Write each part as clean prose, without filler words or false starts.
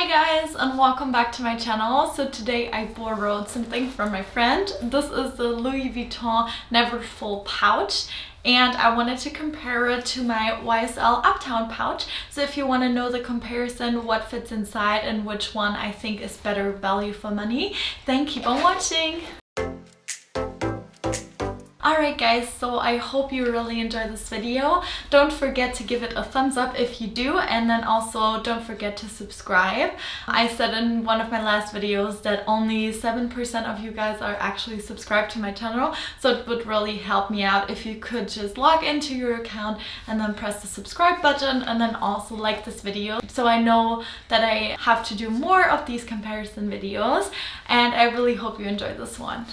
Hi guys, and welcome back to my channel. So today I borrowed something from my friend. This is the Louis Vuitton Neverfull pouch, and I wanted to compare it to my YSL Uptown pouch. So if you want to know the comparison, what fits inside and which one I think is better value for money, then keep on watching. Alright guys, so I hope you really enjoyed this video. Don't forget to give it a thumbs up if you do, and then also don't forget to subscribe. I said in one of my last videos that only 7% of you guys are actually subscribed to my channel, so it would really help me out if you could just log into your account and then press the subscribe button, and then also like this video so I know that I have to do more of these comparison videos, and I really hope you enjoyed this one.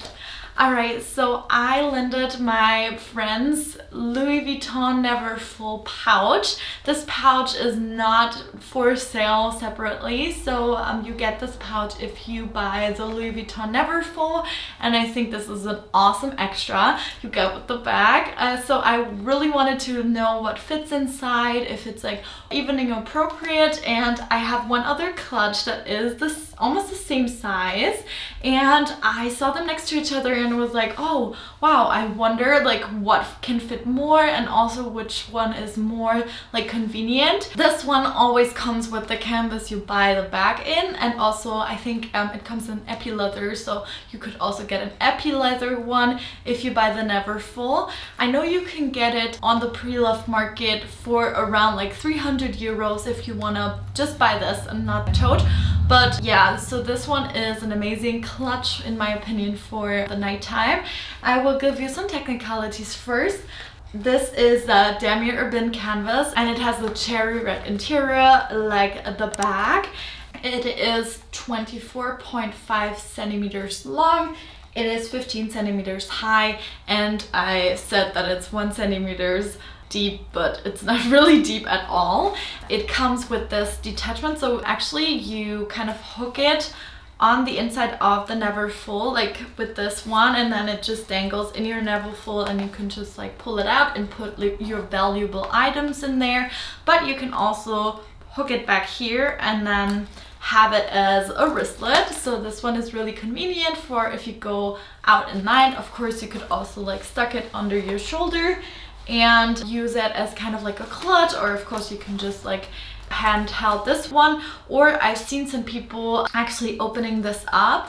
Alright, so I lended my friend's Louis Vuitton Neverfull pouch. This pouch is not for sale separately, so you get this pouch if you buy the Louis Vuitton Neverfull, and I think this is an awesome extra you get with the bag. So I really wanted to know what fits inside, if it's like evening appropriate, and I have one other clutch that is almost the same size, and I saw them next to each other and was like, oh wow, I wonder like what can fit more and also which one is more like convenient. This one always comes with the canvas you buy the bag in, and also I think it comes in epi leather, so you could also get an epi leather one if you buy the Neverfull. I know you can get it on the pre-loved market for around like 300 euros if you wanna just buy this and not the tote. But yeah, so this one is an amazing clutch in my opinion for the nighttime. I will give you some technicalities first. This is the Damier Urban canvas, and it has the cherry red interior like the bag. It is 24.5 centimeters long. It is 15 centimeters high, and I said that it's 1 centimeter deep, but it's not really deep at all. It comes with this detachment, so actually you kind of hook it on the inside of the Neverfull, like with this one, and then it just dangles in your Neverfull, and you can just like pull it out and put your valuable items in there. But you can also hook it back here and then have it as a wristlet. So this one is really convenient for if you go out at night. Of course, you could also like stuck it under your shoulder and use it as kind of like a clutch, or of course you can just like handheld this one, or I've seen some people actually opening this up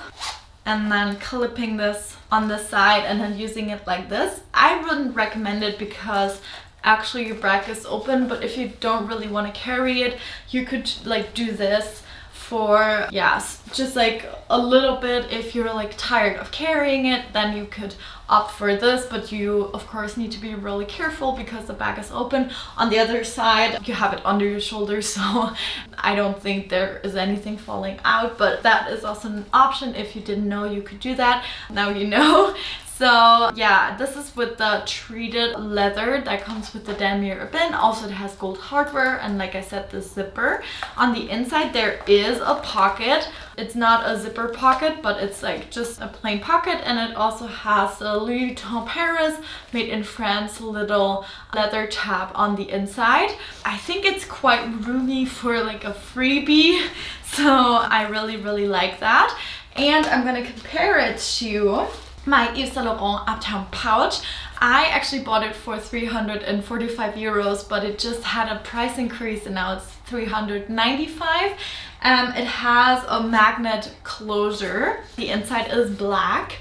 and then clipping this on the side and then using it like this. I wouldn't recommend it because actually your bag is open, but if you don't really want to carry it, you could like do this for, yeah, just like a little bit. If you're like tired of carrying it, then you could opt for this, but you of course need to be really careful because the bag is open. On the other side, you have it under your shoulder, so I don't think there is anything falling out, but that is also an option. If you didn't know you could do that, now you know. So yeah, this is with the treated leather that comes with the Damier Urban. Also it has gold hardware, and like I said, the zipper. On the inside there is a pocket. It's not a zipper pocket, but it's like just a plain pocket, and it also has a Louis Vuitton Paris made in France little leather tab on the inside. I think it's quite roomy for like a freebie, so I really like that. And I'm gonna compare it to my YSL Uptown pouch. I actually bought it for 345 euros, but it just had a price increase and now it's 395. It has a magnet closure. The inside is black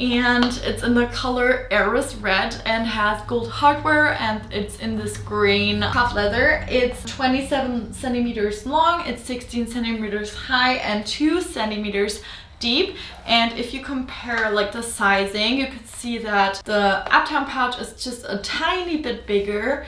and it's in the color Eris red and has gold hardware, and it's in this green cuff leather. It's 27 centimeters long, it's 16 centimeters high and 2 centimeters deep. And if you compare like the sizing, you could see that the Uptown pouch is just a tiny bit bigger,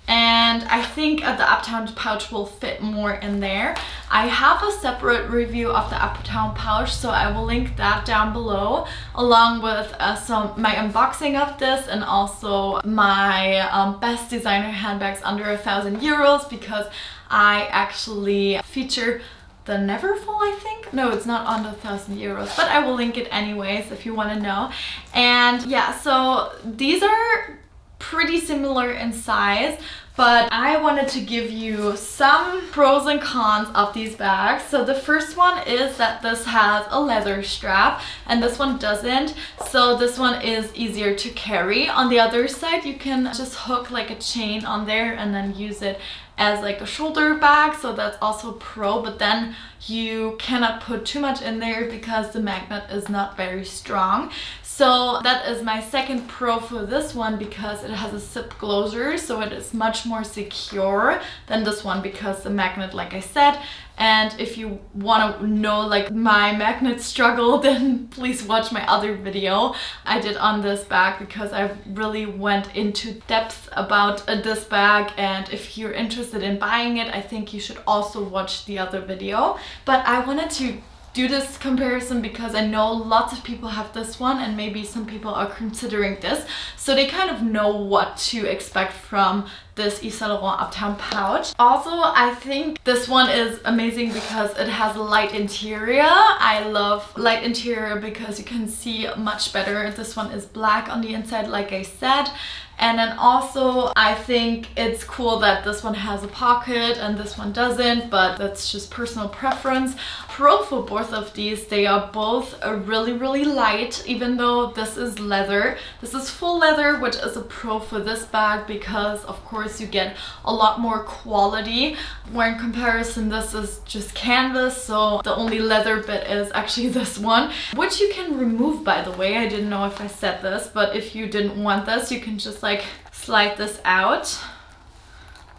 and I think the Uptown pouch will fit more in there. I have a separate review of the Uptown pouch, so I will link that down below, along with my unboxing of this, and also my best designer handbags under 1,000 euros, because I actually feature the Neverfull, I think. No, it's not under 1,000 euros, but I will link it anyways if you want to know. And yeah, so these are pretty similar in size, but I wanted to give you some pros and cons of these bags. So the first one is that this has a leather strap and this one doesn't. So this one is easier to carry. On the other side, you can just hook like a chain on there and then use it as like a shoulder bag, so that's also a pro, but then you cannot put too much in there because the magnet is not very strong. So that is my second pro for this one, because it has a zip closure, so it is much more secure than this one because the magnet, like I said. And if you want to know like my magnet struggle, then please watch my other video I did on this bag, because I really went into depth about this bag, and if you're interested in buying it, I think you should also watch the other video. But I wanted to do this comparison because I know lots of people have this one and maybe some people are considering this, so they kind of know what to expect from this YSL Uptown Pouch. Also, I think this one is amazing because it has a light interior. I love light interior because you can see much better. This one is black on the inside, like I said. And then also, I think it's cool that this one has a pocket and this one doesn't, but that's just personal preference. Pro for both of these, they are both really light, even though this is leather. This is full leather, which is a pro for this bag because, of course, you get a lot more quality. Where in comparison, this is just canvas, so the only leather bit is actually this one, which you can remove, by the way. I didn't know if I said this, but if you didn't want this, you can just like slide this out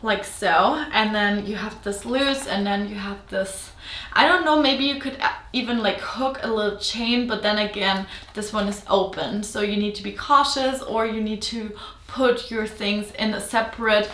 like so, and then you have this loose, and then you have this, I don't know, maybe you could even like hook a little chain, but then again, this one is open, so you need to be cautious, or you need to put your things in a separate,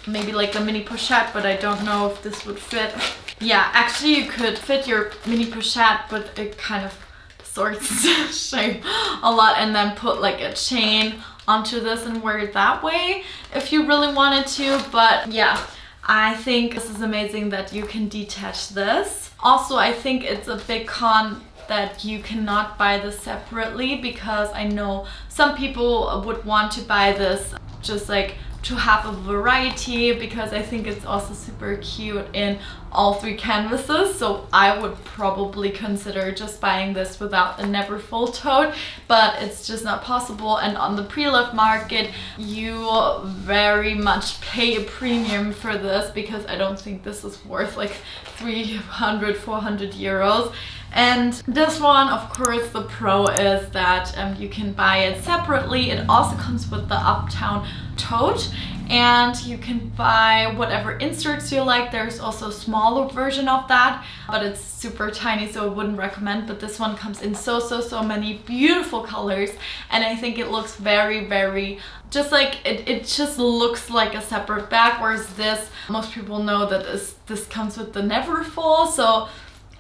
maybe like a mini pochette, but I don't know if this would fit. Yeah, actually you could fit your mini pochette, but it kind of distorts shape a lot, and then put like a chain onto this and wear it that way if you really wanted to. But yeah, I think this is amazing that you can detach this. Also, I think it's a big con that you cannot buy this separately, because I know some people would want to buy this just like to have a variety, because I think it's also super cute in all three canvases. So I would probably consider just buying this without a Neverfull tote, but it's just not possible. And on the pre-loved market, you very much pay a premium for this, because I don't think this is worth like 300, 400 euros. And this one, of course, the pro is that you can buy it separately. It also comes with the Uptown tote, and you can buy whatever inserts you like. There's also a smaller version of that, but it's super tiny, so I wouldn't recommend. But this one comes in so many beautiful colors, and I think it looks very just like it just looks like a separate bag, whereas this, most people know that this comes with the Neverfull, so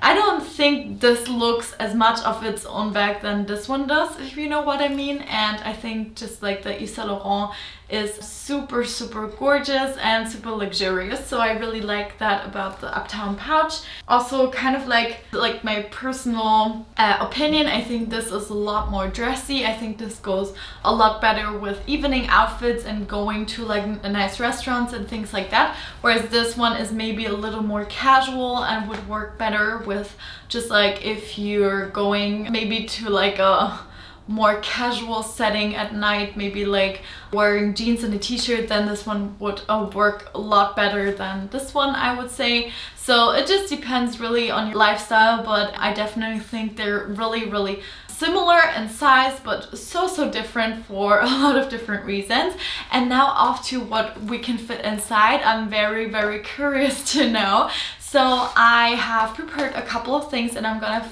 I don't think this looks as much of its own bag than this one does, if you know what I mean. And I think just like the YSL is super gorgeous and super luxurious, so I really like that about the Uptown pouch. Also, kind of like my personal opinion, I think this is a lot more dressy. I think this goes a lot better with evening outfits and going to like nice restaurants and things like that, whereas this one is maybe a little more casual and would work better with just like if you're going maybe to like a more casual setting at night, maybe like wearing jeans and a t-shirt, then this one would work a lot better than this one, I would say. So it just depends really on your lifestyle, but I definitely think they're really similar in size, but so different for a lot of different reasons. And now off to what we can fit inside. I'm very curious to know. So I have prepared a couple of things, and I'm gonna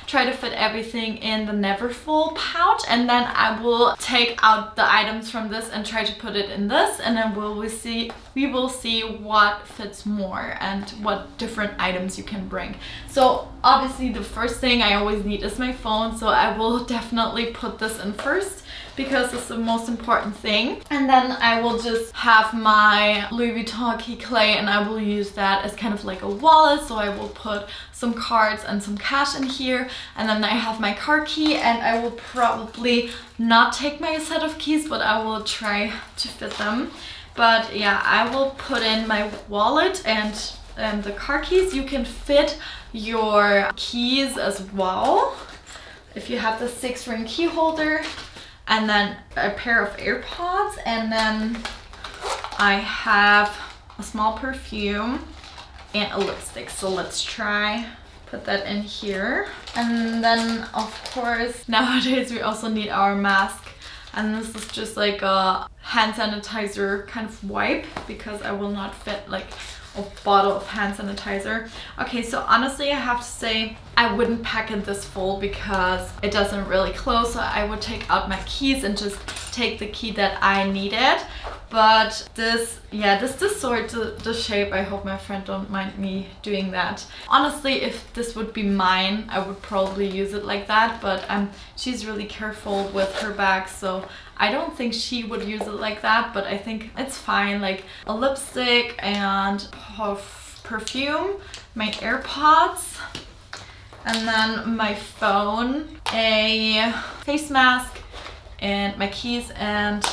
try to fit everything in the Neverfull pouch, and then I will take out the items from this and try to put it in this, and then we will see what fits more and what different items you can bring. So obviously the first thing I always need is my phone, so I will definitely put this in first, because it's the most important thing. And then I will just have my Louis Vuitton key clay, and I will use that as kind of like a wallet. So I will put some cards and some cash in here, and then I have my car key, and I will probably not take my set of keys, but I will try to fit them. But yeah, I will put in my wallet and the car keys. You can fit your keys as well if you have the 6-ring key holder, and then a pair of AirPods, and then I have a small perfume and a lipstick. So let's try put that in here. And then of course nowadays we also need our mask, and this is just like a hand sanitizer kind of wipe because I will not fit like a bottle of hand sanitizer. Okay, so honestly I have to say I wouldn't pack it this full because it doesn't really close, so I would take out my keys and just take the key that I needed. But this, yeah, this distorts the shape. I hope my friend don't mind me doing that. Honestly, if this would be mine, I would probably use it like that, but she's really careful with her bag, so I don't think she would use it like that, but I think it's fine. Like a lipstick and perfume, my AirPods, and then my phone, a face mask, and my keys, and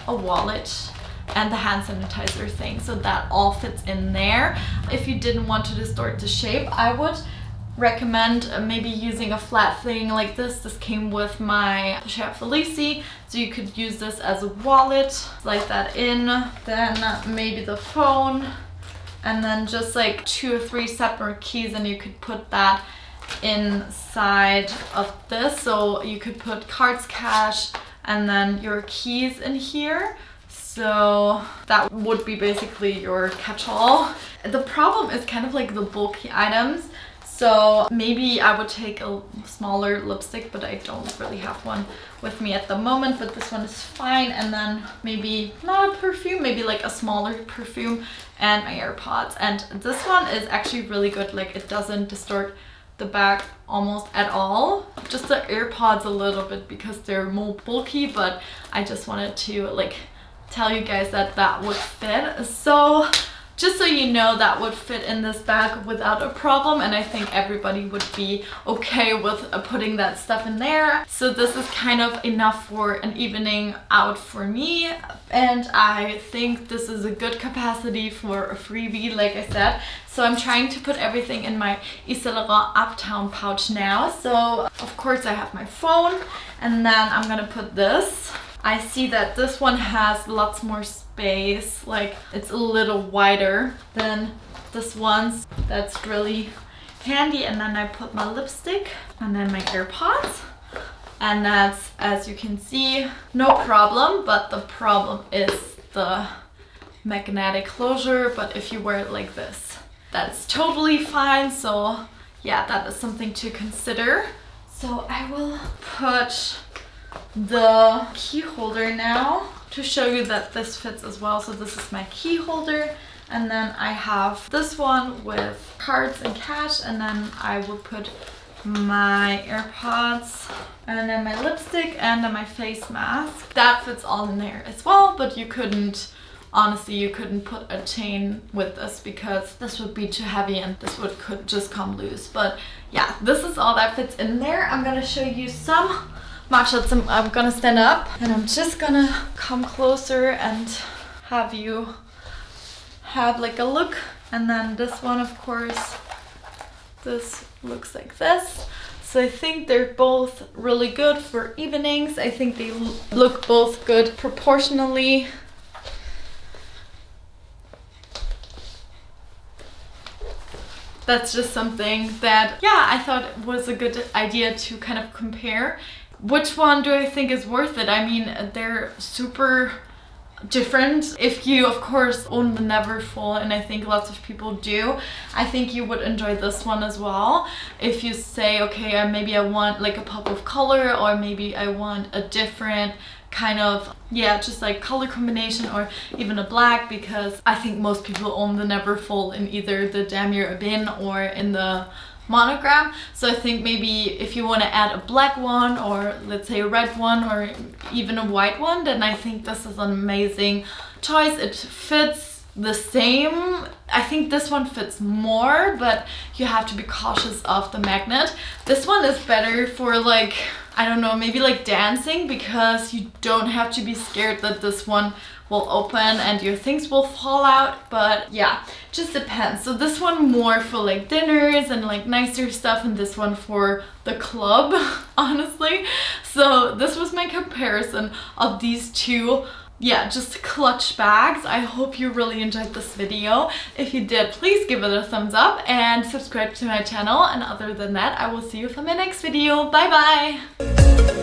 a wallet, and the hand sanitizer thing. So that all fits in there. If you didn't want to distort the shape, I would recommend maybe using a flat thing like this. This came with my Pochette Felici, so you could use this as a wallet, slide that in, then maybe the phone, and then just like 2 or 3 separate keys, and you could put that inside of this. So you could put cards, cash, and then your keys in here. So that would be basically your catch-all. The problem is kind of like the bulky items. So maybe I would take a smaller lipstick, but I don't really have one with me at the moment, but this one is fine. And then maybe not a perfume, maybe like a smaller perfume, and my AirPods. And this one is actually really good. Like it doesn't distort the bag almost at all. Just the AirPods a little bit because they're more bulky, but I just wanted to like tell you guys that that would fit. So just so you know, that would fit in this bag without a problem, and I think everybody would be okay with putting that stuff in there. So this is kind of enough for an evening out for me, and I think this is a good capacity for a freebie, like I said. So I'm trying to put everything in my YSL Uptown pouch now. So of course I have my phone, and then I'm gonna put this. I see that this one has lots more space, like it's a little wider than this one's. That's really handy. And then I put my lipstick and then my AirPods, and that's, as you can see, no problem. But the problem is the magnetic closure. But if you wear it like this, that's totally fine. So yeah, that is something to consider. So I will put the key holder now to show you that this fits as well. So this is my key holder, and then I have this one with cards and cash, and then I will put my AirPods, and then my lipstick, and then my face mask. That fits all in there as well, but you couldn't, honestly, you couldn't put a chain with this because this would be too heavy and this could just come loose. But yeah, this is all that fits in there. I'm gonna show you some modhshots. I'm gonna stand up and I'm just gonna come closer and have you have like a look. And then this one, of course, this looks like this. So I think they're both really good for evenings. I think they look both good proportionally. That's just something that, yeah, I thought was a good idea to kind of compare. Which one do I think is worth it? I mean, they're super different. If you, of course, own the Neverfull, and I think lots of people do, I think you would enjoy this one as well. If you say, okay, maybe I want like a pop of color, or maybe I want a different kind of, yeah, just like color combination, or even a black, because I think most people own the Neverfull in either the Damier Bin or in the monogram. So I think maybe if you want to add a black one, or let's say a red one, or even a white one, then I think this is an amazing choice. It fits the same. I think this one fits more, but you have to be cautious of the magnet. This one is better for like, I don't know, maybe like dancing, because you don't have to be scared that this one will open and your things will fall out, but yeah, just depends. So this one more for like dinners and like nicer stuff, and this one for the club, honestly. So this was my comparison of these two, yeah, just clutch bags. I hope you really enjoyed this video. If you did, please give it a thumbs up and subscribe to my channel. And other than that, I will see you for my next video. Bye bye!